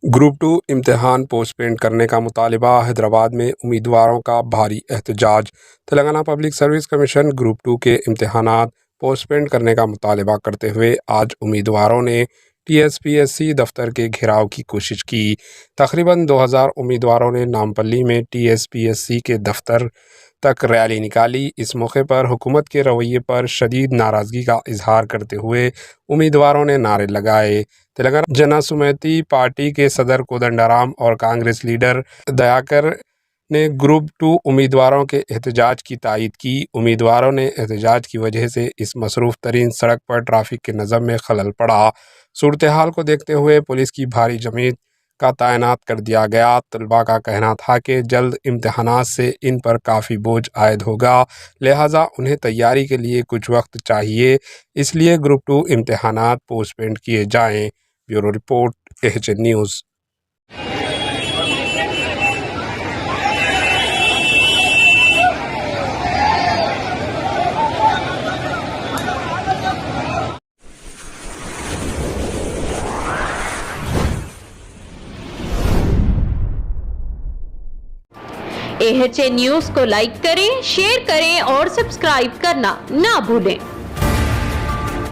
Group 2 इम्तिहान postpone करने का मुतालिबा। हैदराबाद में उम्मीदवारों का भारी एहतजाज। Telangana public service commission group 2 के इम्तिहानात पोस्टपोन करने का मुतालिबा करते हुए आज उम्मीदवारों ने TSPSC दफ्तर के घेराव की कोशिश की। तकरीबन 2000 उम्मीदवारों ने नामपल्ली में TSPSC के दफ्तर तक रैली निकाली। इस मौके पर हुकूमत के रवैये पर शदीद नाराज़गी का इजहार करते हुए उम्मीदवारों ने नारे लगाए। तेलंगाना जन सुमति पार्टी के सदर कोदंडराम और कांग्रेस लीडर दयाकर ने ग्रुप 2 उम्मीदवारों के एहतजाज की तायीद की। उम्मीदवारों ने एहतजाज की वजह से इस मसरूफ़ तरीन सड़क पर ट्रैफिक के नज़म में खलल पड़ा। सूरत हाल को देखते हुए पुलिस की भारी जमीत का तैनात कर दिया गया। तलबा का कहना था कि जल्द इम्तिहानात से इन पर काफ़ी बोझ आयद होगा, लिहाजा उन्हें तैयारी के लिए कुछ वक्त चाहिए, इसलिए ग्रुप 2 इम्तिहानात पोस्टपोन किए जाएं। Bureau report, AHN news. AHN news को लाइक करें, शेयर करें और सब्सक्राइब करना ना भूलें।